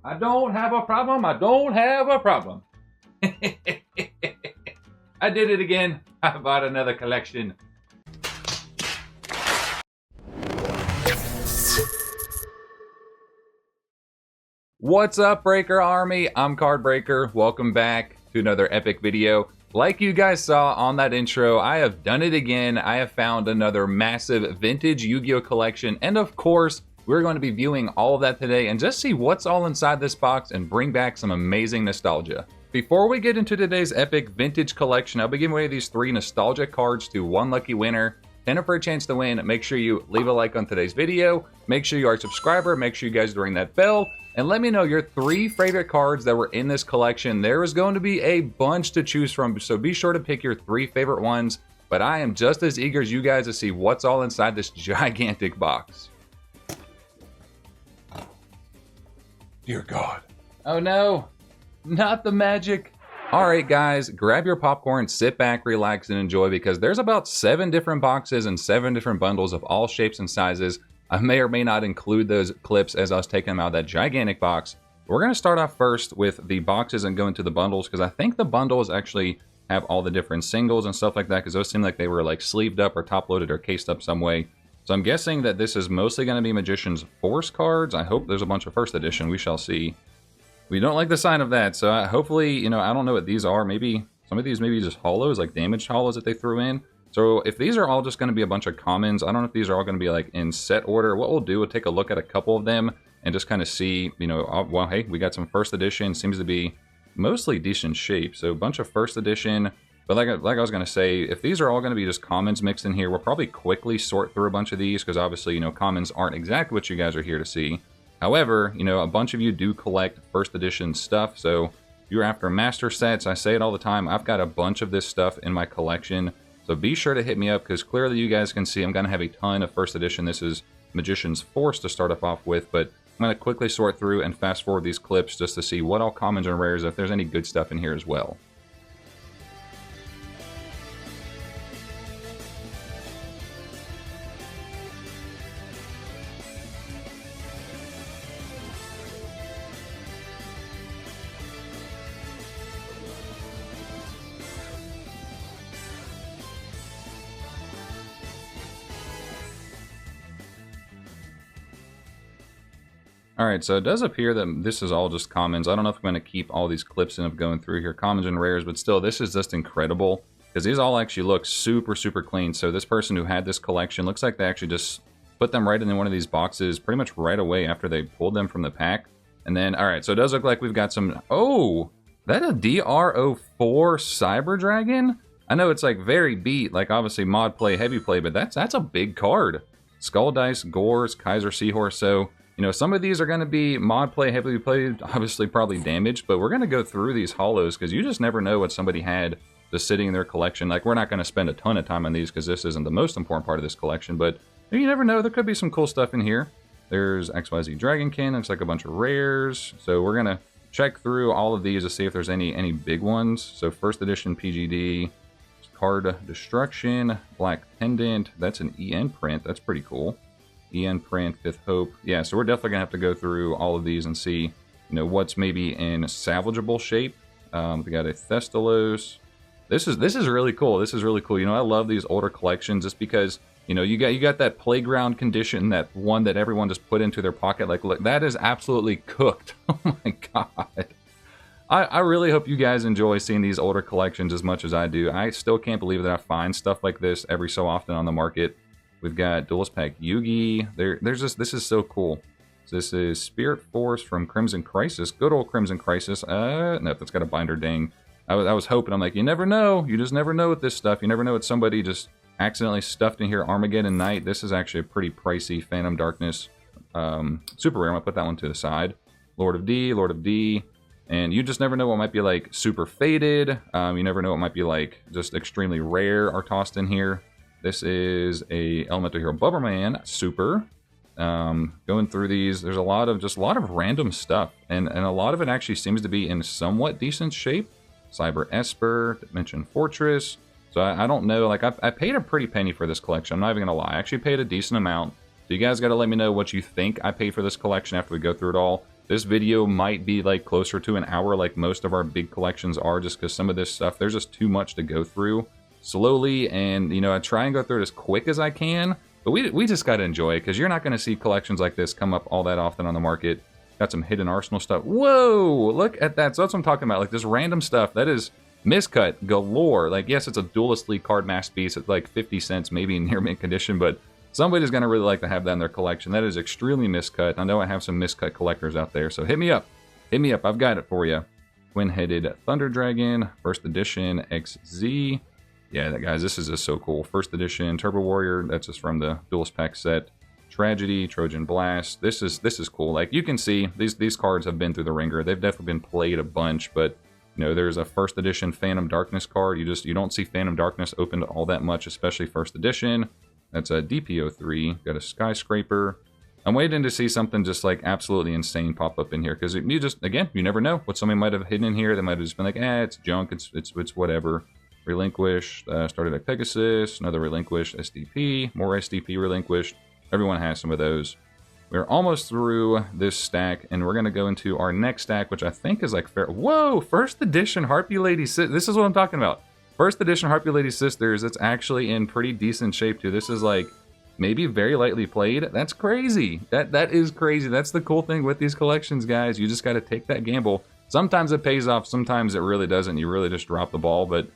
I don't have a problem. I don't have a problem. I did it again. I bought another collection. What's up, Breaker Army? I'm CardBreaker. Welcome back to another epic video. Like you guys saw on that intro, I have done it again. I have found another massive vintage Yu-Gi-Oh collection, and of course, we're going to be viewing all of that today and just see what's all inside this box and bring back some amazing nostalgia. Before we get into today's epic vintage collection, I'll be giving away these 3 nostalgia cards to one lucky winner. 10 for a chance to win. Make sure you leave a like on today's video. Make sure you are a subscriber. Make sure you guys ring that bell. And let me know your 3 favorite cards that were in this collection. There is going to be a bunch to choose from, so be sure to pick your 3 favorite ones. But I am just as eager as you guys to see what's all inside this gigantic box. Dear God. Oh no, not the magic. Alright guys, grab your popcorn, sit back, relax, and enjoy, because there's about 7 different boxes and 7 different bundles of all shapes and sizes. I may or may not include those clips as I was taking them out of that gigantic box. We're going to start off first with the boxes and go into the bundles, because I think the bundles actually have all the different singles and stuff like that, because those seem like they were like sleeved up or top loaded or cased up some way. So I'm guessing that this is mostly going to be Magician's Force cards. I hope there's a bunch of first edition. We shall see. We don't like the sign of that, so hopefully, you know, I don't know what these are. Maybe some of these maybe just hollows, like damaged hollows that they threw in. So if these are all just going to be a bunch of commons, I don't know if these are all going to be like in set order. What we'll do, we'll take a look at a couple of them and just kind of see, you know, well, hey, we got some first edition. Seems to be mostly decent shape. So a bunch of first edition. But like I was going to say, if these are all going to be just commons mixed in here, we'll probably quickly sort through a bunch of these, because obviously, you know, commons aren't exactly what you guys are here to see. However, you know, a bunch of you do collect first edition stuff, so if you're after master sets, I say it all the time, I've got a bunch of this stuff in my collection, so be sure to hit me up, because clearly you guys can see I'm going to have a ton of first edition. This is Magician's Force to start off with, but I'm going to quickly sort through and fast forward these clips just to see what all commons and rares, if there's any good stuff in here as well. Alright, so it does appear that this is all just commons. I don't know if I'm going to keep all these clips in of going through here, commons and rares, but still, this is just incredible, because these all actually look super, super clean. So this person who had this collection, looks like they actually just put them right in one of these boxes pretty much right away after they pulled them from the pack. And then, alright, so it does look like we've got some... Oh! That a DRO4 Cyber Dragon? I know it's like very beat, like obviously mod play, heavy play, but that's a big card. Skull Dice, Gores, Kaiser Seahorse, so... You know, some of these are going to be mod play, heavily played, obviously probably damaged, but we're going to go through these hollows, because you just never know what somebody had just sitting in their collection. Like, we're not going to spend a ton of time on these, because this isn't the most important part of this collection, but you never know, there could be some cool stuff in here. There's XYZ Dragonkin, looks like a bunch of rares, so we're going to check through all of these to see if there's any big ones. So first edition PGD, Card Destruction, Black Pendant, that's an EN print, that's pretty cool. EN print, Fifth Hope. Yeah, so we're definitely gonna have to go through all of these and see, you know, what's maybe in salvageable shape. We got a Thestalos. This is really cool. This is really cool. You know, I love these older collections just because, you know, you got that playground condition, that one that everyone just put into their pocket. Like, look, that is absolutely cooked. Oh my god. I really hope you guys enjoy seeing these older collections as much as I do. I still can't believe that I find stuff like this every so often on the market. We've got Duelist Pack Yugioh. There's just, this is so cool. So this is Spirit Force from Crimson Crisis. Good old Crimson Crisis. No, that's got a binder, dang. I was hoping, I'm like, you never know. You just never know with this stuff. You never know what somebody just accidentally stuffed in here. Armageddon Knight. This is actually a pretty pricey Phantom Darkness. Super rare. I'm going to put that one to the side. Lord of D. And you just never know what might be like super faded. You never know what might be like just extremely rare are tossed in here. This is a Elemental Hero Bubberman, super. Going through these, there's a lot of random stuff, and a lot of it actually seems to be in somewhat decent shape. Cyber Esper, Dimension Fortress. So I don't know, like I paid a pretty penny for this collection. I'm not even gonna lie, I actually paid a decent amount. So you guys got to let me know what you think I paid for this collection after we go through it all. this video might be like closer to an hour like most of our big collections are, just because some of this stuff, there's just too much to go through slowly. And, you know, I try and go through it as quick as I can, but we just got to enjoy it, because you're not going to see collections like this come up all that often on the market. Got some hidden arsenal stuff. Whoa, look at that. So that's what I'm talking about. Like this random stuff that is miscut galore. Like, yes, it's a Duelist League card masterpiece at like 50 cents, maybe in near mint condition, but somebody's going to really like to have that in their collection. That is extremely miscut. I know I have some miscut collectors out there, so hit me up. Hit me up. I've got it for you. Twin-headed Thunder Dragon, first edition XZ. Yeah, guys, this is just so cool. First edition Turbo Warrior. That's just from the Duelist Pack set. Tragedy, Trojan Blast. This is cool. Like, you can see these cards have been through the ringer. They've definitely been played a bunch, but you know, there's a first edition Phantom Darkness card. You don't see Phantom Darkness opened all that much, especially first edition. That's a DPO3. Got a Skyscraper. I'm waiting to see something just like absolutely insane pop up in here, because you just, again, you never know what somebody might have hidden in here. They might have just been like, it's junk, it's whatever. Relinquished, started at Pegasus, another relinquished SDP, more SDP relinquished. Everyone has some of those. We're almost through this stack, and we're going to go into our next stack, which I think is like whoa, first edition Harpy Lady Sisters. This is what I'm talking about. First edition Harpy Lady Sisters. It's actually in pretty decent shape, too. This is like maybe very lightly played. That's crazy. That is crazy. That's the cool thing with these collections, guys. You just got to take that gamble. Sometimes it pays off. Sometimes it really doesn't. You really just drop the ball, but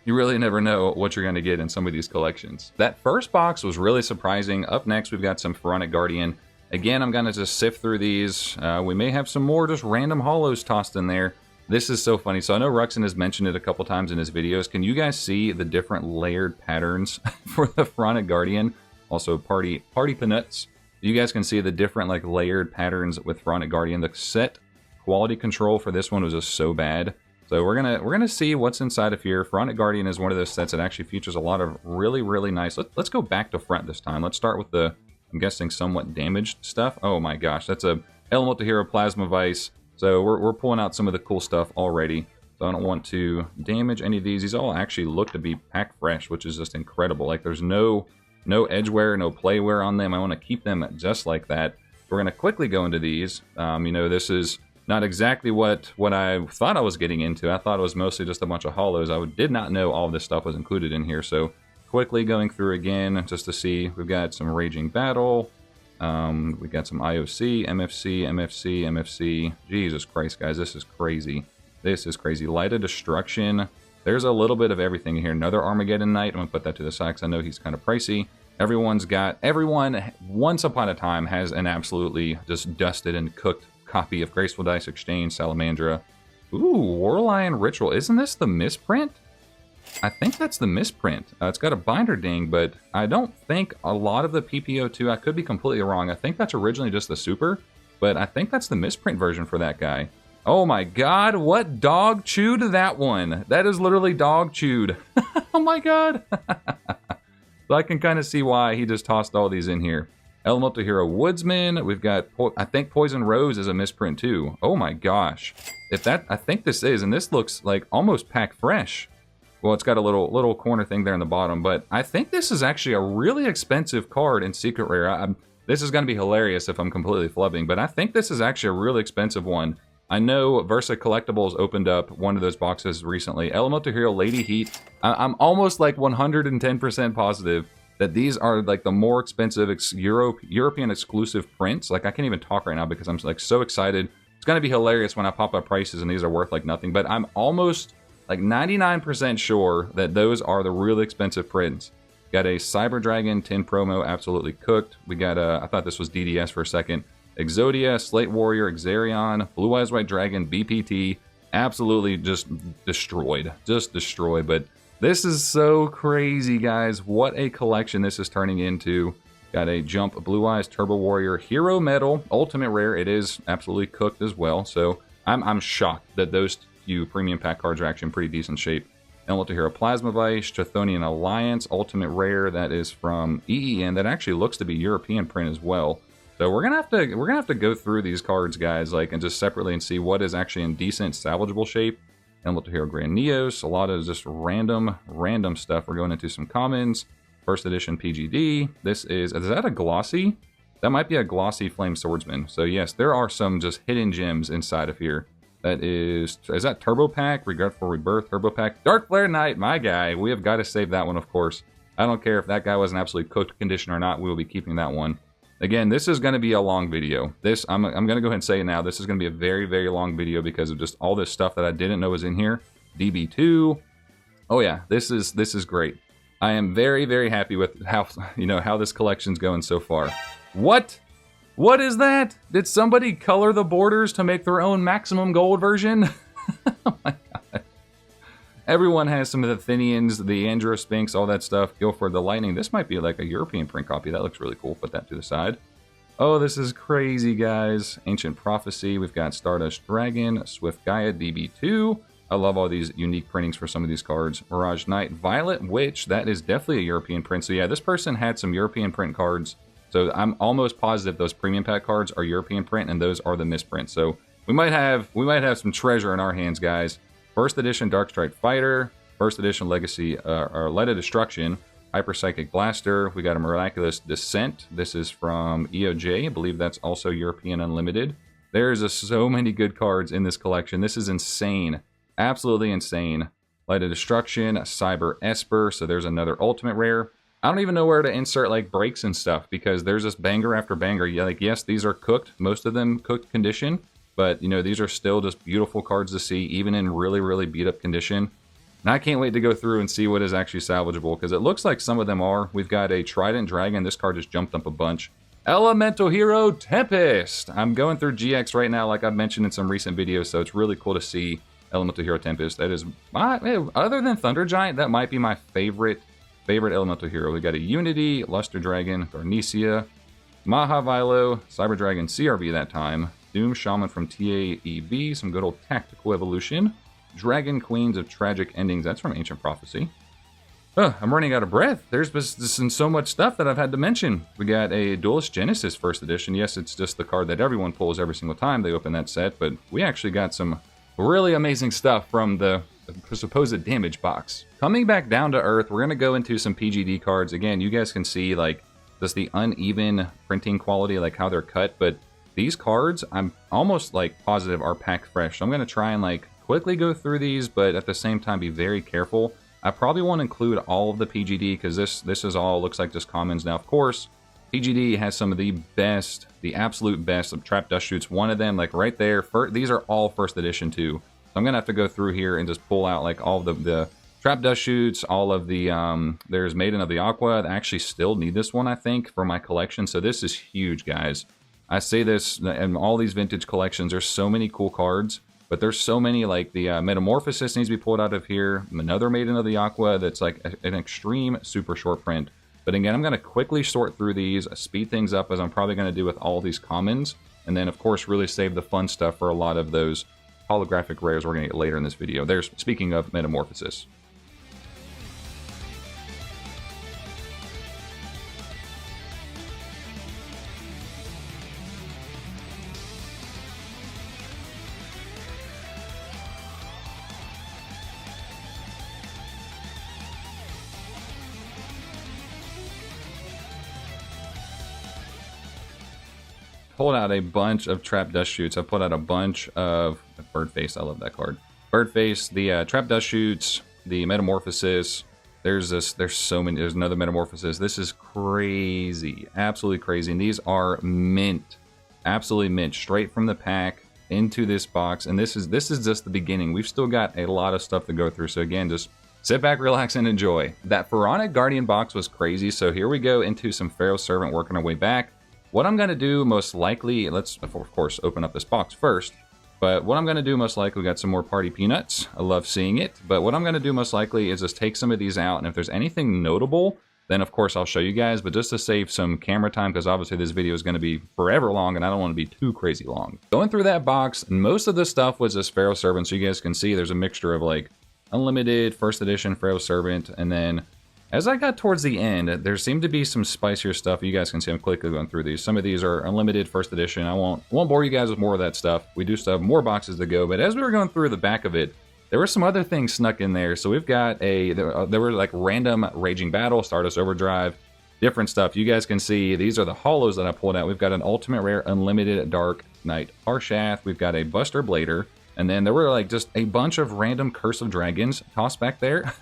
you really never know what you're going to get in some of these collections. That first box was really surprising. Up next, we've got some Pharaonic Guardian. Again, I'm going to just sift through these. We may have some more just random holos tossed in there. This is so funny. So I know Ruxin has mentioned it a couple times in his videos. Can you guys see the different layered patterns for the Pharaonic Guardian? Also, Party Peanuts. You guys can see the different like layered patterns with Pharaonic Guardian. The set quality control for this one was just so bad. So we're gonna see what's inside of here. Pharaonic Guardian is one of those sets that actually features a lot of really nice. Let's go back to front this time. Let's start with the, I'm guessing, somewhat damaged stuff. Oh my gosh, that's a Elemental Hero Plasma Vice. So we're pulling out some of the cool stuff already. So I don't want to damage any of these. These all actually look to be pack fresh, which is just incredible. Like there's no edge wear, no play wear on them. I want to keep them just like that. We're gonna quickly go into these. You know, this is not exactly what I thought I was getting into. I thought it was mostly just a bunch of holos. I did not know all of this stuff was included in here. So quickly going through again just to see. We've got some Raging Battle. We got some IOC, MFC. Jesus Christ, guys, this is crazy. This is crazy. Light of Destruction. There's a little bit of everything here. Another Armageddon Knight. I'm gonna put that to the side because I know he's kind of pricey. Everyone once upon a time has an absolutely just dusted and cooked copy of Graceful Dice Exchange, Salamandra. Ooh, Warlion Ritual. Isn't this the misprint? I think that's the misprint. It's got a binder ding, but I don't think a lot of the PPO2, I could be completely wrong. I think that's originally just the super, but I think that's the misprint version for that guy. Oh my god, what dog chewed that one? That is literally dog chewed. Oh my god. So I can kind of see why he just tossed all these in here. Elemental Hero Woodsman. We've got, I think Poison Rose is a misprint too. Oh my gosh. I think this is, and this looks like almost pack fresh. Well, it's got a little corner thing there in the bottom, but I think this is actually a really expensive card in Secret Rare. This is going to be hilarious if I'm completely flubbing, but I think this is actually a really expensive one. I know Versa Collectibles opened up one of those boxes recently. Elemental Hero Lady Heat. I'm almost like 110% positive that these are like the more expensive European exclusive prints. Like I can't even talk right now because I'm like so excited. It's going to be hilarious when I pop up prices and these are worth like nothing, but I'm almost like 99% sure that those are the really expensive prints. Got a Cyber Dragon 10 promo, absolutely cooked. We got I thought this was DDS for a second. Exodia, Slate Warrior, Xerion, Blue Eyes White Dragon, BPT, absolutely just destroyed. Just destroyed. But this is so crazy, guys. What a collection this is turning into. Got a Jump Blue Eyes Turbo Warrior, Hero Metal, Ultimate Rare. It is absolutely cooked as well. So I'm shocked that those few premium pack cards are actually in pretty decent shape. Elemental Hero Plasma Vice, Chthonian Alliance, Ultimate Rare. That is from EEN. That actually looks to be European print as well. So we're gonna have to go through these cards, guys, like, and just separately and see what is actually in decent salvageable shape. Elemental Hero Grand Neos, a lot of just random stuff. We're going into some commons. First edition PGD. Is that a glossy? That might be a glossy flame swordsman. So yes, there are some just hidden gems inside of here. That is that Turbo Pack? Regretful Rebirth, Turbo Pack. Dark Flare Knight, my guy. We have got to save that one, of course. I don't care if that guy was in absolutely cooked condition or not. We will be keeping that one. Again, this is going to be a long video. I'm going to go ahead and say it now. This is going to be a very, very long video because of just all this stuff that I didn't know was in here. DB2. Oh yeah, this is great. I am very, very happy with how this collection's going so far. What? What is that? Did somebody color the borders to make their own maximum gold version? Oh my god. Everyone has some of the Athenians, the Androsphinx, all that stuff. Guildford the Lightning. This might be like a European print copy. That looks really cool. Put that to the side. Oh, this is crazy, guys. Ancient Prophecy. We've got Stardust Dragon, Swift Gaia, DB2. I love all these unique printings for some of these cards. Mirage Knight, Violet Witch. That is definitely a European print. So yeah, this person had some European print cards. So I'm almost positive those premium pack cards are European print and those are the misprints. So we might have some treasure in our hands, guys. First edition Darkstrike Fighter, first edition Legacy or Light of Destruction, Hyper Psychic Blaster. We got a Miraculous Descent. This is from EOJ. I believe that's also European Unlimited. There's so many good cards in this collection. This is insane. Absolutely insane. Light of Destruction, Cyber Esper. So there's another Ultimate Rare. I don't even know where to insert like breaks and stuff because there's just banger after banger. Yeah, like yes, these are cooked, most of them cooked condition, but you know, these are still just beautiful cards to see, even in really, really beat up condition. And I can't wait to go through and see what is actually salvageable because it looks like some of them are. We've got a Trident Dragon. This card just jumped up a bunch. Elemental Hero Tempest. I'm going through GX right now, like I've mentioned in some recent videos, so it's really cool to see Elemental Hero Tempest. That is other than Thunder Giant, that might be my favorite elemental hero. We got a Unity, Luster Dragon, Garnecia, Mahavilo, Cyber Dragon CRV that time, Doom Shaman from TAEV, some good old tactical evolution, Dragon Queens of Tragic Endings, that's from Ancient Prophecy. I'm running out of breath. There's been so much stuff that I've had to mention. We got a Duelist Genesis first edition. Yes, it's just the card that everyone pulls every single time they open that set, but we actually got some really amazing stuff from the supposed damage box. Coming back down to earth, we're going to go into some PGD cards. Again, you guys can see like just the uneven printing quality, like how they're cut, but these cards, I'm almost like positive are packed fresh. So I'm going to try and like quickly go through these, but at the same time be very careful. I probably won't include all of the PGD because this is all looks like just commons. Now, of course, PGD has some of the best, the absolute best of Trap Dust Shoots. One of them, like right there, these are all first edition too. So I'm going to have to go through here and just pull out like all the Trap Dust Shoots, all of the, there's Maiden of the Aqua. I actually still need this one, I think, for my collection. So this is huge, guys. I say this in all these vintage collections, there's so many cool cards, but there's so many, like the Metamorphosis needs to be pulled out of here. Another Maiden of the Aqua that's like an extreme super short print. But again, I'm going to quickly sort through these, speed things up as I'm probably going to do with all these commons. And then, of course, really save the fun stuff for a lot of those holographic rares we're going to get later in this video. There's, speaking of Metamorphosis. Pulled out a bunch of Trap Dust Shoots. I pulled out a bunch of Birdface. I love that card. Birdface, the Trap Dust Shoots, the Metamorphosis. There's so many. There's another Metamorphosis. This is crazy, absolutely crazy. And these are mint, absolutely mint, straight from the pack into this box. And this is just the beginning. We've still got a lot of stuff to go through. So again, just sit back, relax, and enjoy. That Pharaonic Guardian box was crazy. So here we go into some Pharaoh Servant, working our way back. What I'm going to do most likely, let's of course open up this box first, but what I'm going to do most likely, we got some more Party Peanuts. I love seeing it, but what I'm going to do most likely is just take some of these out, and if there's anything notable, then of course I'll show you guys, but just to save some camera time, because obviously this video is going to be forever long, and I don't want to be too crazy long. Going through that box, most of the stuff was this Pharaoh Servant, so you guys can see there's a mixture of like Unlimited, First Edition, Pharaoh Servant, and then as I got towards the end, there seemed to be some spicier stuff. You guys can see I'm quickly going through these. Some of these are Unlimited, First Edition. I won't bore you guys with more of that stuff. We do still have more boxes to go, but as we were going through the back of it, there were some other things snuck in there. So we've got there were like random Raging Battle, Stardust Overdrive, different stuff. You guys can see these are the holos that I pulled out. We've got an Ultimate Rare Unlimited Dark Knight Harshath. We've got a Buster Blader. And then there were like just a bunch of random Curse of Dragons tossed back there.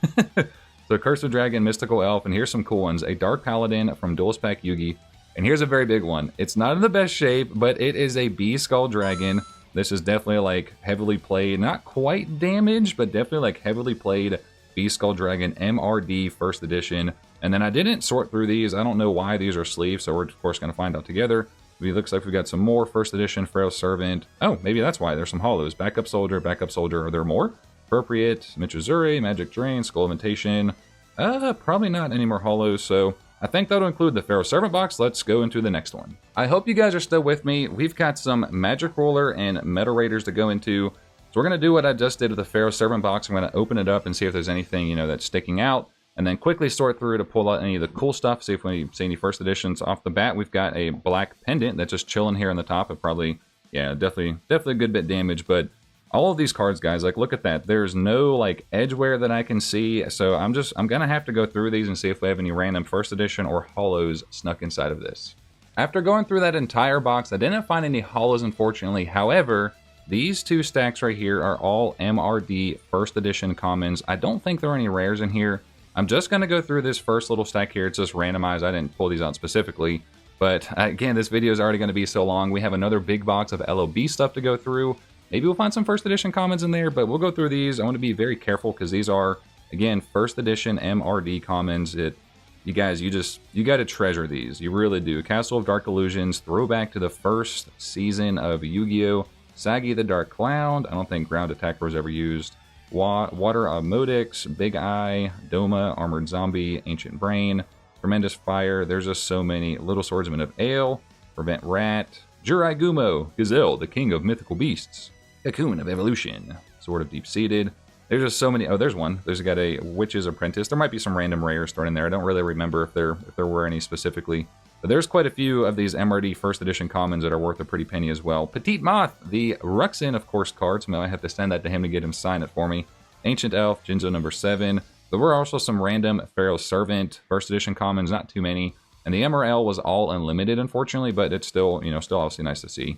So Curse of Dragon, Mystical Elf, and here's some cool ones. A Dark Paladin from Duelist Pack Yugi. And here's a very big one. It's not in the best shape, but it is a B-Skull Dragon. This is definitely like heavily played, not quite damaged, but definitely like heavily played B-Skull Dragon MRD First Edition. And then I didn't sort through these. I don't know why these are sleeves, so we're of course going to find out together. It looks like we've got some more First Edition Pharaoh Servant. Oh, maybe that's why. There's some holos. Backup Soldier, Backup Soldier. Are there more? Appropriate, Michizuri, Magic Drain, Skull Imitation. Probably not any more holos, so I think that'll include the Pharaoh Servant box. Let's go into the next one. I hope you guys are still with me. We've got some Magic Roller and Meta Raiders to go into. So we're going to do what I just did with the Pharaoh Servant box. I'm going to open it up and see if there's anything, you know, that's sticking out. And then quickly sort through to pull out any of the cool stuff, see if we see any first editions. Off the bat, we've got a black pendant that's just chilling here on the top. It probably, yeah, definitely a good bit damaged. But all of these cards, guys, like, look at that. There's no, like, edge wear that I can see. So I'm going to have to go through these and see if we have any random first edition or holos snuck inside of this. After going through that entire box, I didn't find any holos, unfortunately. However, these two stacks right here are all MRD first edition commons. I don't think there are any rares in here. I'm just going to go through this first little stack here. It's just randomized. I didn't pull these out specifically. But again, this video is already going to be so long. We have another big box of LOB stuff to go through. Maybe we'll find some first edition commons in there, but we'll go through these. I want to be very careful because these are, again, first edition MRD commons. You guys, you got to treasure these. You really do. Castle of Dark Illusions, throwback to the first season of Yu-Gi-Oh! Sagi the Dark Cloud. I don't think Ground Attacker was ever used. Water Osmodix, Big Eye, Doma, Armored Zombie, Ancient Brain, Tremendous Fire. There's just so many. Little Swordsman of Ale, Prevent Rat, Jurai Gumo, Gazelle, the King of Mythical Beasts, Cocoon of Evolution, Sword of Deep-Seated. There's just so many. Oh, there's one. There's got a Witch's Apprentice. There might be some random rares thrown in there. I don't really remember if there were any specifically. But there's quite a few of these MRD first edition commons that are worth a pretty penny as well. Petite Moth, the Ruxin, of course, cards. I have to send that to him to get him to sign it for me. Ancient Elf, Jinzo number 7. There were also some random Pharaoh Servant first edition commons, not too many. And the MRL was all unlimited, unfortunately, but it's still, you know, still obviously nice to see.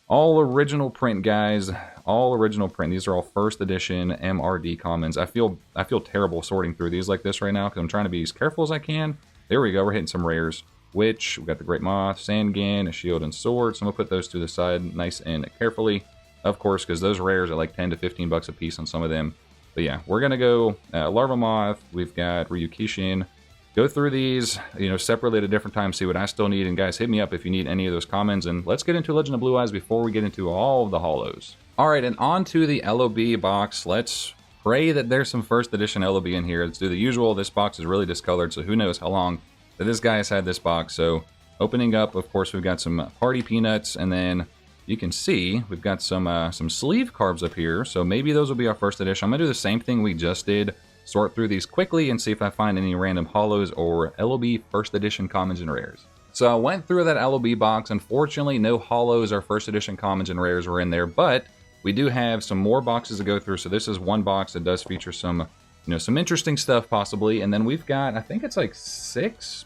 All original print, guys. All original print. These are all first edition MRD commons. I feel terrible sorting through these like this right now because I'm trying to be as careful as I can. There we go. We're hitting some rares. Witch, we've got the Great Moth, Sangan, a Shield, and Sword. So I'm going to put those to the side nice and carefully. Of course, because those rares are like 10 to 15 bucks a piece on some of them. But yeah, we're going to go Larva Moth. We've got Ryukishin. Go through these, you know, separately at a different time, see what I still need. And guys, hit me up if you need any of those commons. And let's get into Legend of Blue Eyes before we get into all of the holos. All right, and on to the LOB box. Let's pray that there's some first edition LOB in here. Let's do the usual. This box is really discolored, so who knows how long that this guy has had this box. So opening up, of course, we've got some Party Peanuts, and then you can see we've got some sleeve carbs up here. So maybe those will be our first edition. I'm going to do the same thing we just did. Sort through these quickly and see if I find any random holos or LOB first edition commons and rares. So I went through that LOB box. Unfortunately, no holos or first edition commons and rares were in there, but we do have some more boxes to go through. So this is one box that does feature some, you know, some interesting stuff possibly. And then we've got, I think it's like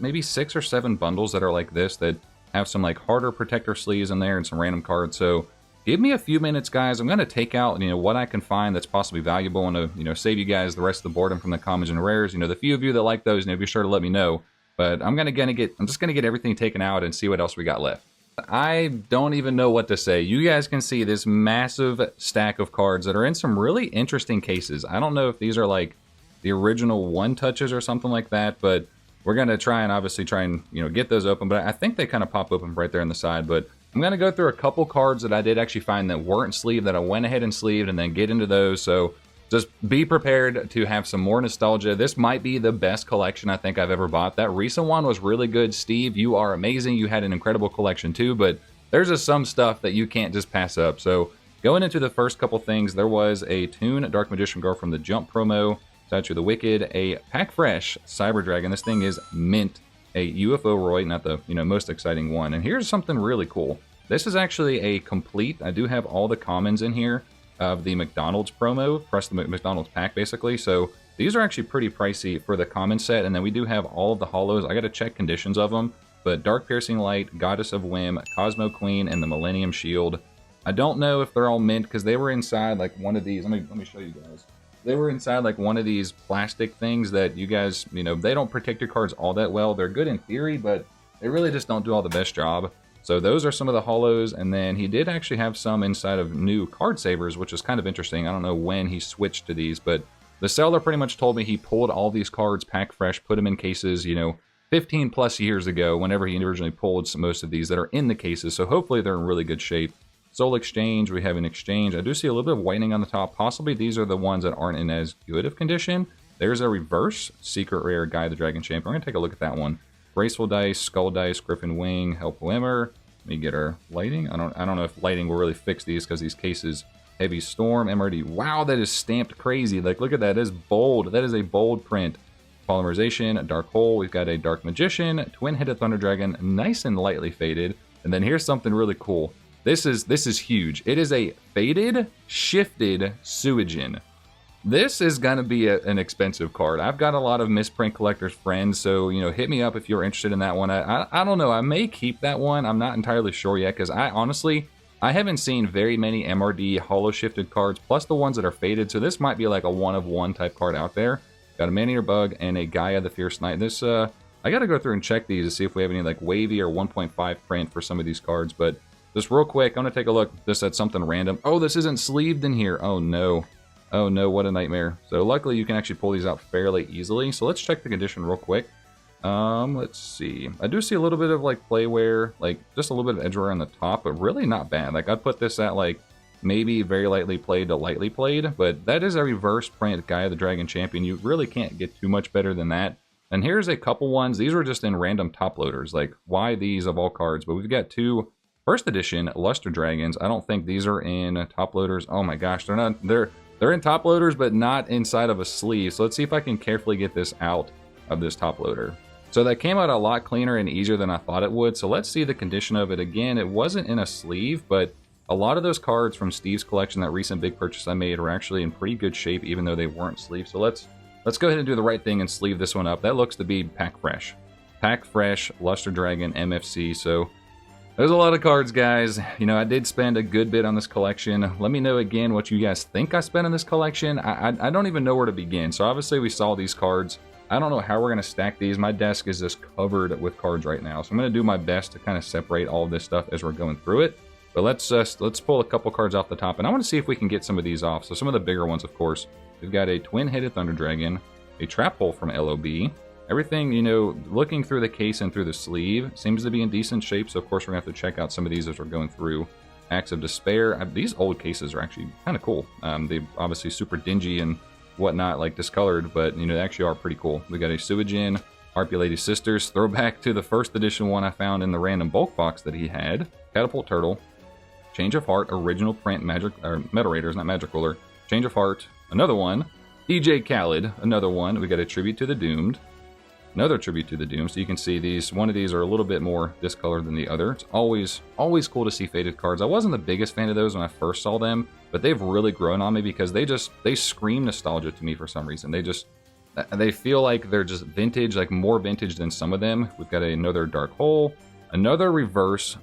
maybe 6 or 7 bundles that are like this that have some like harder protector sleeves in there and some random cards. So give me a few minutes, guys. I'm going to take out, you know, what I can find that's possibly valuable and to, you know, save you guys the rest of the boredom from the commons and rares. You know, the few of you that like those, you know, be sure to let me know. But I'm just going to get everything taken out and see what else we got left. I don't even know what to say. You guys can see this massive stack of cards that are in some really interesting cases. I don't know if these are like the original one touches or something like that, but we're going to try and, you know, get those open. But I think they kind of pop open right there on the side. But I'm going to go through a couple cards that I did actually find that weren't sleeved, that I went ahead and sleeved, and then get into those. So just be prepared to have some more nostalgia. This might be the best collection I think I've ever bought. That recent one was really good. Steve, you are amazing. You had an incredible collection too, but there's just some stuff that you can't just pass up. So going into the first couple things, there was a Toon Dark Magician Girl from the Jump promo, Statue of the Wicked, a Pack Fresh Cyber Dragon. This thing is mint. A UFO Roy, not the, you know, most exciting one. And here's something really cool. This is actually a complete, I do have all the commons in here of the McDonald's promo, plus the McDonald's pack basically. So These are actually pretty pricey for the common set, and then we do have all of the holos. I got to check conditions of them, but Dark Piercing Light, Goddess of Whim, Cosmo Queen, and the Millennium Shield. I don't know if they're all mint because they were inside like one of these. Let me show you guys. They were inside like one of these plastic things that you guys, you know, they don't protect your cards all that well. They're good in theory, but they really just don't do all the best job. So those are some of the holos, and then he did actually have some inside of new card savers, which is kind of interesting. I don't know when he switched to these, but the seller pretty much told me he pulled all these cards pack fresh, put them in cases, you know, 15 plus years ago, whenever he originally pulled most of these that are in the cases. So hopefully they're in really good shape. Soul Exchange, we have an exchange. I do see a little bit of whitening on the top. Possibly these are the ones that aren't in as good of condition. There's a reverse secret rare Guy the Dragon Champion. We're going to take a look at that one. Graceful Dice, Skull Dice, Griffin Wing, Help Wimmer. Let me get our lighting. I don't know if lighting will really fix these because these cases. Heavy Storm, MRD. Wow, that is stamped crazy. Like, look at that. That is bold. That is a bold print. Polymerization, Dark Hole. We've got a Dark Magician, Twin-Headed Thunder Dragon, nice and lightly faded. And then here's something really cool. This is huge. It is a faded, shifted Suijin. This is going to be an expensive card. I've got a lot of misprint collectors friends, so, you know, hit me up if you're interested in that one. I don't know. I may keep that one. I'm not entirely sure yet because I haven't seen very many MRD holo shifted cards, plus the ones that are faded, so this might be like a one-of-one type card out there. Got a Man-Eater Bug and a Gaia the Fierce Knight. This, I gotta go through and check these to see if we have any like wavy or 1.5 print for some of these cards, but just real quick, I'm gonna take a look just at something random. Oh, this isn't sleeved in here. Oh no. Oh no, what a nightmare. So luckily you can actually pull these out fairly easily. So let's check the condition real quick. Let's see. I do see a little bit of like play wear, like just a little bit of edge wear on the top, but really not bad. Like I'd put this at like maybe very lightly played to lightly played, but that is a reverse print Gaia the Dragon Champion. You really can't get too much better than that. And here's a couple ones. These were just in random top loaders. Like why these of all cards? But we've got two first edition Luster Dragons. I don't think these are in top loaders. Oh my gosh, they're not. They're in top loaders, but not inside of a sleeve. So let's see if I can carefully get this out of this top loader. So that came out a lot cleaner and easier than I thought it would. So let's see the condition of it. Again, it wasn't in a sleeve, but a lot of those cards from Steve's collection, that recent big purchase I made, were actually in pretty good shape, even though they weren't sleeved. So let's go ahead and do the right thing and sleeve this one up. That looks to be pack fresh. Pack fresh, Luster Dragon, MFC. So there's a lot of cards, guys. You know, I did spend a good bit on this collection. Let me know again what you guys think I spent on this collection. I don't even know where to begin. So obviously we saw these cards. I don't know how we're going to stack these. My desk is just covered with cards right now. So I'm going to do my best to kind of separate all of this stuff as we're going through it. But let's pull a couple cards off the top. And I want to see if we can get some of these off. So some of the bigger ones, of course. We've got a Twin-Headed Thunder Dragon, a Trap Hole from LOB. Everything, you know, looking through the case and through the sleeve seems to be in decent shape. So, of course, we're going to have to check out some of these as we're going through. Acts of Despair. These old cases are actually kind of cool. They're obviously super dingy and whatnot, like discolored, but, you know, they actually are pretty cool. We got a Suijin, Harpy Lady Sisters, throwback to the first edition one I found in the random bulk box that he had. Catapult Turtle, Change of Heart, original print Magic, or Metal Raiders, not Magic Ruler. Change of Heart, another one. DJ Khaled, another one. We got a Tribute to the Doomed. Another Tribute to the Doom. So you can see these, one of these are a little bit more discolored than the other. It's always cool to see faded cards. I wasn't the biggest fan of those when I first saw them, but they've really grown on me because they scream nostalgia to me for some reason. They feel like they're just vintage, like more vintage than some of them. We've got another Dark Hole, another reverse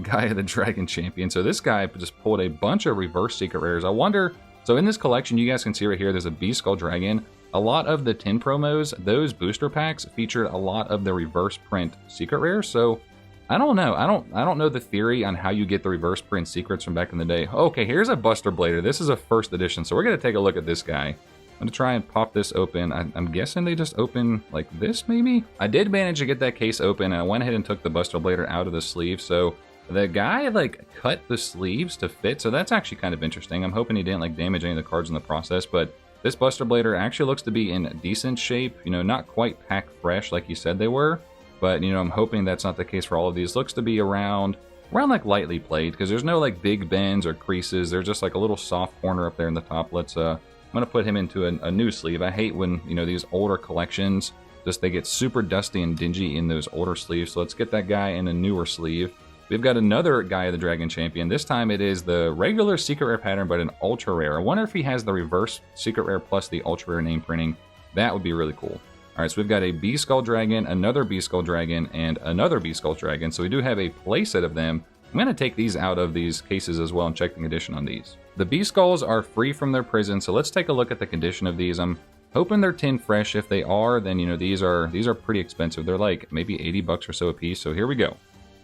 Gaia the Dragon Champion. So this guy just pulled a bunch of reverse secret rares. I wonder, so in this collection, you guys can see right here, there's a Beast Skull Dragon. A lot of the 10 promos, those booster packs featured a lot of the reverse print secret rares. So I don't know. I don't know the theory on how you get the reverse print secrets from back in the day. Okay, here's a Buster Blader. This is a first edition, so we're gonna take a look at this guy. I'm gonna try and pop this open. I'm guessing they just open like this, maybe? I did manage to get that case open, and I went ahead and took the Buster Blader out of the sleeve. So the guy like cut the sleeves to fit, so that's actually kind of interesting. I'm hoping he didn't like damage any of the cards in the process, but this Buster Blader actually looks to be in decent shape. You know, not quite pack fresh like you said they were, but, you know, I'm hoping that's not the case for all of these. Looks to be around like lightly played, because there's no like big bends or creases. There's just like a little soft corner up there in the top. I'm gonna put him into a new sleeve. I hate when, you know, these older collections, just they get super dusty and dingy in those older sleeves. So let's get that guy in a newer sleeve. We've got another Gaia the Dragon Champion. This time it is the regular secret rare pattern, but an ultra rare. I wonder if he has the reverse secret rare plus the ultra rare name printing. That would be really cool. All right, so we've got a Bee Skull Dragon, another Bee Skull Dragon, and another Bee Skull Dragon. So we do have a playset of them. I'm going to take these out of these cases as well and check the condition on these. The Bee Skulls are free from their prison, so let's take a look at the condition of these. I'm hoping they're tin fresh. If they are, then, you know, these are pretty expensive. They're like maybe 80 bucks or so a piece. So here we go.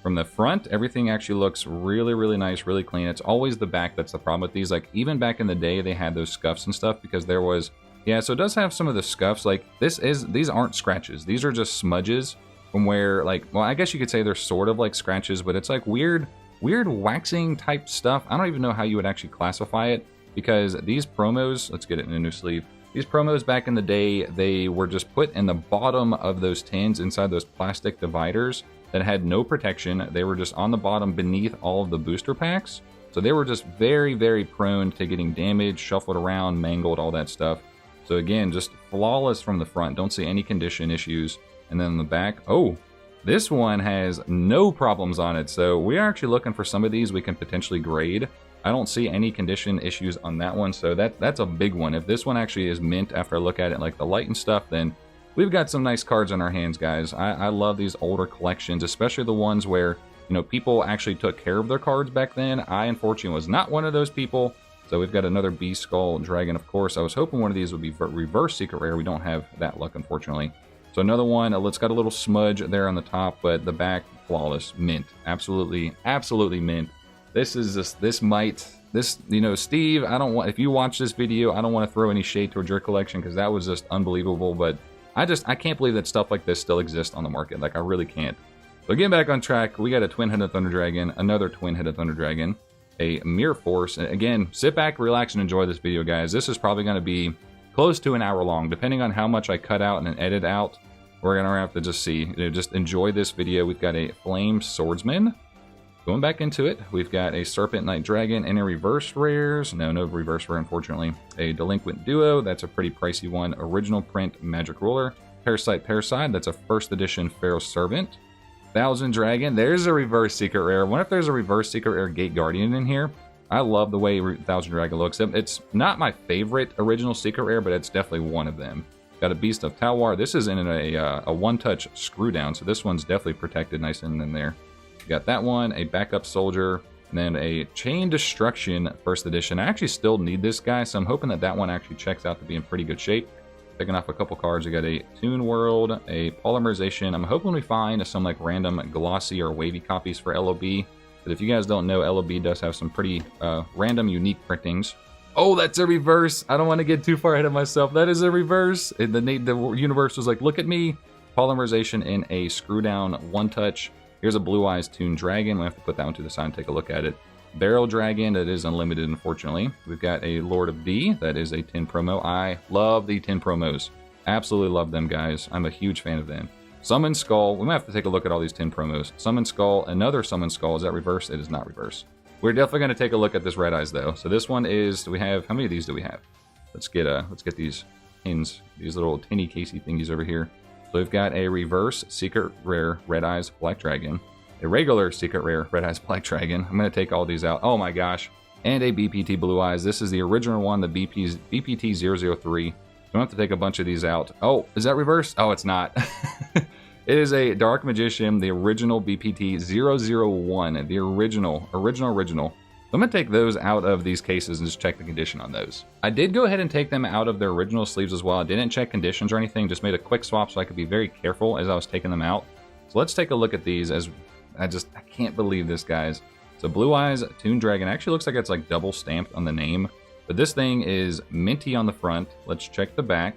From the front, everything actually looks really, really nice, really clean. It's always the back that's the problem with these. Like, even back in the day, they had those scuffs and stuff because there was... Yeah, so it does have some of the scuffs. Like, these aren't scratches. These are just smudges from where, like, well, I guess you could say they're sort of like scratches, but it's like weird waxing type stuff. I don't even know how you would actually classify it, because these promos, let's get it in a new sleeve. These promos back in the day, they were just put in the bottom of those tins inside those plastic dividers that had no protection. They were just on the bottom beneath all of the booster packs. So they were just very, very prone to getting damaged, shuffled around, mangled, all that stuff. So again, just flawless from the front. Don't see any condition issues. And then on the back, oh, this one has no problems on it. So we are actually looking for some of these we can potentially grade. I don't see any condition issues on that one. So that's a big one. If this one actually is mint after I look at it like the light and stuff, then we've got some nice cards on our hands, guys. I love these older collections, especially the ones where, you know, people actually took care of their cards back then. I, unfortunately, was not one of those people. So we've got another Bee Skull Dragon, of course. I was hoping one of these would be reverse secret rare. We don't have that luck, unfortunately. So another one, it's got a little smudge there on the top, but the back, flawless, mint. Absolutely, absolutely mint. This is just, you know, Steve, I don't want, if you watch this video, I don't want to throw any shade towards your collection because that was just unbelievable, but I can't believe that stuff like this still exists on the market. Like, I really can't. So getting back on track, we got a Twin-Headed Thunder Dragon, another Twin-Headed Thunder Dragon, a Mirror Force. Again, sit back, relax, and enjoy this video, guys. This is probably going to be close to an hour long, depending on how much I cut out and edit out. We're going to have to just see, you know, just enjoy this video. We've got a Flame Swordsman. Going back into it, we've got a Serpent Knight Dragon and a reverse rares. No reverse rare, unfortunately. A Delinquent Duo. That's a pretty pricey one. Original print Magic Ruler. Parasite. That's a first edition Pharaoh Servant. Thousand Dragon. There's a reverse secret rare. I wonder if there's a reverse secret rare Gate Guardian in here. I love the way Thousand Dragon looks. It's not my favorite original secret rare, but it's definitely one of them. Got a Beast of Tawar. This is in a one-touch screw down, so this one's definitely protected nice and in there. Got that one, a Backup Soldier, and then a Chain Destruction first edition. I actually still need this guy, so I'm hoping that that one actually checks out to be in pretty good shape. Picking off a couple cards, we got a Toon World, a Polymerization. I'm hoping we find some like random glossy or wavy copies for LOB. But if you guys don't know, LOB does have some pretty random, unique printings. Oh, that's a reverse. I don't want to get too far ahead of myself. That is a reverse. The universe was like, look at me. Polymerization in a screw down one touch. Here's a Blue Eyes Toon Dragon. We have to put that one to the side and take a look at it. Barrel Dragon, that is unlimited, unfortunately. We've got a Lord of D, that is a tin promo. I love the tin promos. Absolutely love them, guys. I'm a huge fan of them. Summon Skull. We might have to take a look at all these tin promos. Summon Skull, another Summon Skull. Is that reverse? It is not reverse. We're definitely going to take a look at this Red Eyes, though. So this one is, do we have, how many of these do we have? Let's get these tins, these little tinny casey thingies over here. So we've got a reverse secret rare Red Eyes Black Dragon, a regular secret rare Red Eyes Black Dragon. I'm going to take all these out. Oh my gosh. And a BPT Blue Eyes. This is the original one, the BPT 003. Don't have to take a bunch of these out. Oh, is that reverse? Oh, it's not. It is a Dark Magician, the original BPT 001, the original. I'm going to take those out of these cases and just check the condition on those. I did go ahead and take them out of their original sleeves as well. I didn't check conditions or anything, just made a quick swap so I could be very careful as I was taking them out. So let's take a look at these. As I can't believe this, guys. So Blue Eyes Toon Dragon actually looks like it's like double stamped on the name, but this thing is minty on the front. Let's check the back.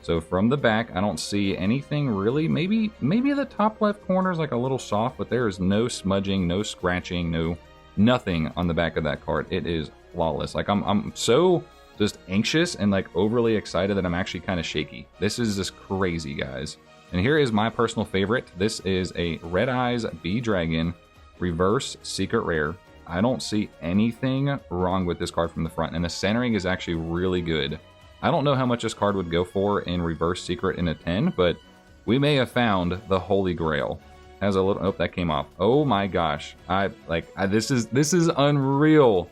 So from the back, I don't see anything really. Maybe the top left corner is like a little soft, but there is no smudging, no scratching, nothing on the back of that card. It is flawless. Like I'm so just anxious and like overly excited that I'm actually kind of shaky. This is just crazy, guys. And here is my personal favorite. This is a Red Eyes Bee Dragon reverse secret rare. I don't see anything wrong with this card from the front, and the centering is actually really good. I don't know how much this card would go for in reverse secret in a 10, but we may have found the Holy Grail. Has a little, oh, that came off. Oh my gosh. This is unreal.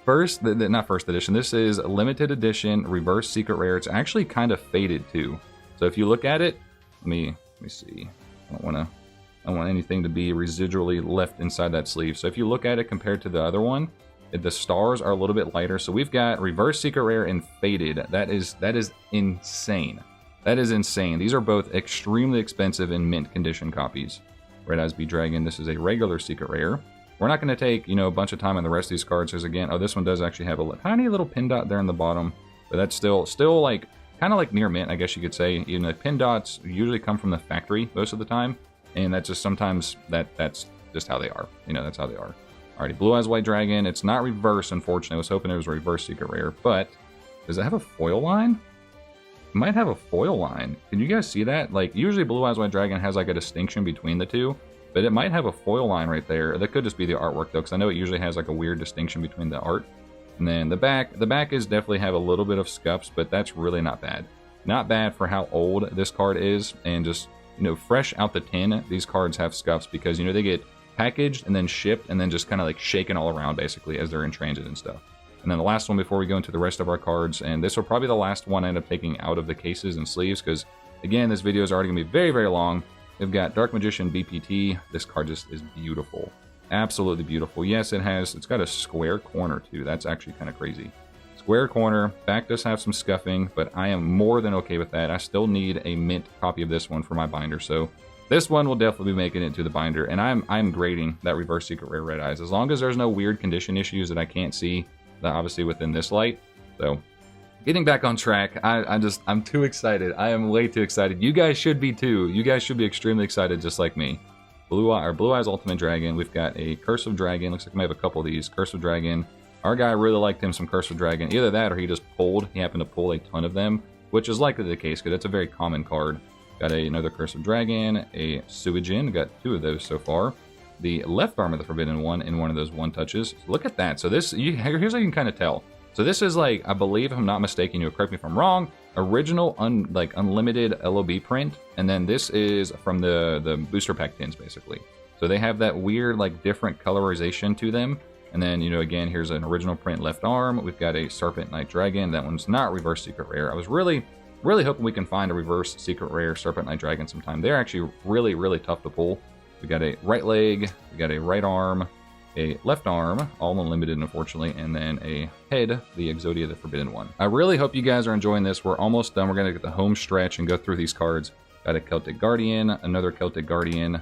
not first edition. This is limited edition reverse secret rare. It's actually kind of faded too. So if you look at it, let me see. I don't want anything to be residually left inside that sleeve. So if you look at it compared to the other one, the stars are a little bit lighter. So we've got reverse secret rare and faded. That is insane. That is insane. These are both extremely expensive in mint condition copies. Red Eyes Bee Dragon. This is a regular secret rare. We're not going to take, a bunch of time on the rest of these cards, because again, this one does actually have a tiny little pin dot there in the bottom, but that's still like, kind of like near mint, I guess you could say. Even the pin dots usually come from the factory most of the time, and that's just sometimes, that's just how they are. That's how they are. Alrighty, Blue Eyes White Dragon. It's not reverse, unfortunately. I was hoping it was a reverse secret rare, but does it have a foil line? It might have a foil line. Can you guys see that? Like, usually Blue Eyes White Dragon has like a distinction between the two, but it might have a foil line right there. That could just be the artwork though, because I know it usually has like a weird distinction between the art. And then the back is definitely have a little bit of scuffs, but that's really not bad. Not bad for how old this card is, and just, fresh out the tin, these cards have scuffs because, they get packaged and then shipped and then just kind of like shaken all around basically as they're in transit and stuff. And then the last one before we go into the rest of our cards, and this will probably be the last one I end up taking out of the cases and sleeves, because again, this video is already gonna be very, very long. We've got Dark Magician BPT. This card just is beautiful. Absolutely beautiful. Yes, it's got a square corner too. That's actually kind of crazy. Square corner. Back does have some scuffing, but I am more than okay with that. I still need a mint copy of this one for my binder, so this one will definitely be making it to the binder, and I'm grading that reverse secret rare Red Eyes, as long as there's no weird condition issues that I can't see, obviously within this light. So getting back on track, I'm too excited. I am way too excited. You guys should be too. You guys should be extremely excited just like me. Blue Eyes Ultimate Dragon. We've got a Curse of Dragon. Looks like we may have a couple of these. Curse of Dragon. Our guy really liked him some Curse of Dragon. Either that or he happened to pull a ton of them, which is likely the case because it's a very common card. Got another Curse of Dragon, a Suijin. Got 2 of those so far. The left arm of the Forbidden One in one of those 1-touches. So look at that. So this, here's how you can kind of tell. So this is like, I believe, if I'm not mistaken, you'll correct me if I'm wrong, original unlimited LOB print, and then this is from the booster pack tins basically. So they have that weird like different colorization to them. And then, again, here's an original print left arm. We've got a Serpent Knight Dragon. That one's not reverse secret rare. I was really hoping we can find a reverse secret rare Serpent Knight Dragon sometime. They're actually really tough to pull. We got a right leg, we got a right arm, a left arm, all unlimited unfortunately, and then a head, the Exodia the Forbidden One. I really hope you guys are enjoying this. We're almost done. We're going to get the home stretch and go through these cards. Got a Celtic Guardian, another Celtic Guardian,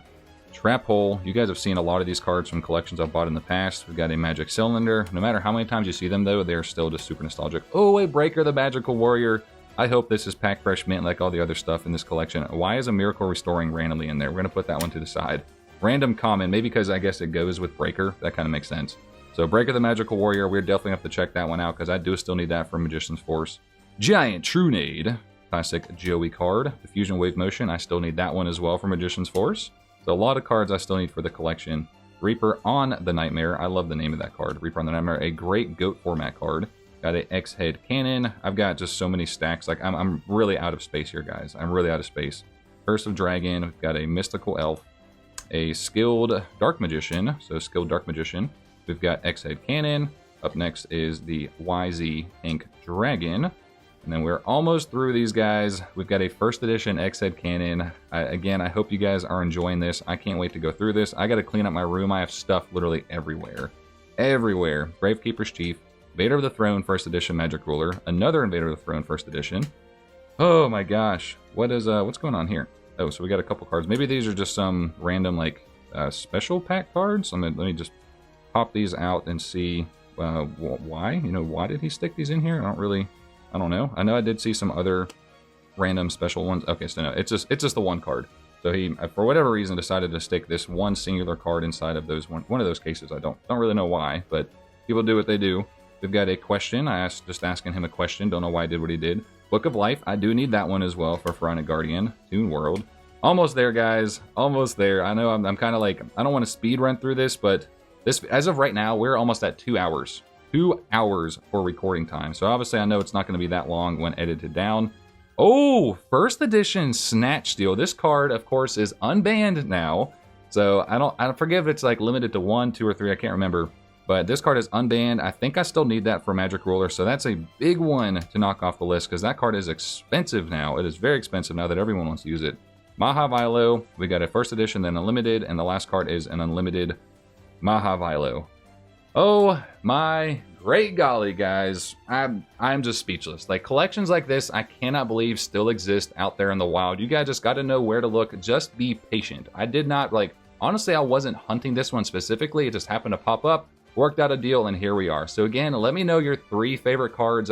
Trap Hole. You guys have seen a lot of these cards from collections I've bought in the past. We've got a Magic Cylinder. No matter how many times you see them though, they're still just super nostalgic. Oh, a Breaker the Magical Warrior. I hope this is pack fresh mint like all the other stuff in this collection. Why is a Miracle Restoring randomly in there? We're going to put that one to the side. Random common, maybe because I guess it goes with Breaker. That kind of makes sense. So Breaker the Magical Warrior, we're definitely have to check that one out because I do still need that for Magician's Force. Giant Trunade, classic Joey card. The Fusion Wave Motion, I still need that one as well for Magician's Force. So a lot of cards I still need for the collection. Reaper on the Nightmare, I love the name of that card. Reaper on the Nightmare, a great GOAT format card. Got a X-Head Cannon. I've got just so many stacks. Like, I'm really out of space here, guys. I'm really out of space. Curse of Dragon. We've got a Mystical Elf. A Skilled Dark Magician. So, Skilled Dark Magician. We've got X-Head Cannon. Up next is the YZ Ink Dragon. And then we're almost through these guys. We've got a first edition X-Head Cannon. Again, I hope you guys are enjoying this. I can't wait to go through this. I got to clean up my room. I have stuff literally everywhere. Everywhere. Gravekeeper's Chief. Invader of the Throne First Edition Magic Ruler. Another Invader of the Throne First Edition. Oh my gosh. What's going on here? Oh, so we got a couple cards. Maybe these are just some random like special pack cards. Let me just pop these out and see why. Why did he stick these in here? I don't know. I know I did see some other random special ones. Okay, so no, it's just the one card. So he, for whatever reason, decided to stick this one singular card inside of those one of those cases. I don't really know why, but people do what they do. We've got a question. Just asking him a question. Don't know why he did what he did. Book of Life. I do need that one as well for Pharaonic Guardian. Toon World. Almost there, guys. Almost there. I know I'm kind of like, I don't want to speed run through this, but this, as of right now, we're almost at 2 hours. 2 hours for recording time. So obviously I know it's not going to be that long when edited down. Oh, first edition Snatch Steal. This card, of course, is unbanned now. So I forget if it's like limited to 1, 2, or 3. I can't remember. But this card is unbanned. I think I still need that for Magic Ruler, so that's a big one to knock off the list because that card is expensive now. It is very expensive now that everyone wants to use it. Mahavilo, we got a first edition, then a limited, and the last card is an unlimited Mahavilo. Oh my great golly, guys. I'm just speechless. Like, collections like this, I cannot believe still exist out there in the wild. You guys just got to know where to look. Just be patient. I did not, like, honestly, I wasn't hunting this one specifically. It just happened to pop up. Worked out a deal, and here we are. So again, let me know your 3 favorite cards.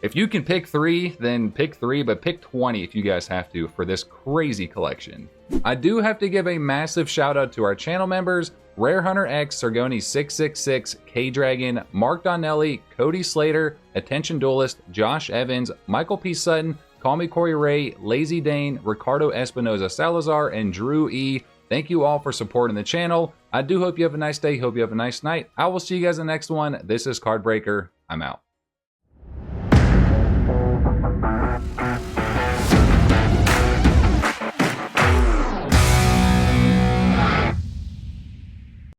If you can pick 3, then pick 3, but pick 20 if you guys have to for this crazy collection. I do have to give a massive shout out to our channel members: Rare Hunter X, Sargoni666, K-Dragon, Mark Donnelly, Cody Slater, Attention Duelist, Josh Evans, Michael P. Sutton, Call Me Corey Ray, Lazy Dane, Ricardo Espinoza Salazar, and Drew E. Thank you all for supporting the channel. I do hope you have a nice day. Hope you have a nice night. I will see you guys in the next one. This is CardBreaker. I'm out.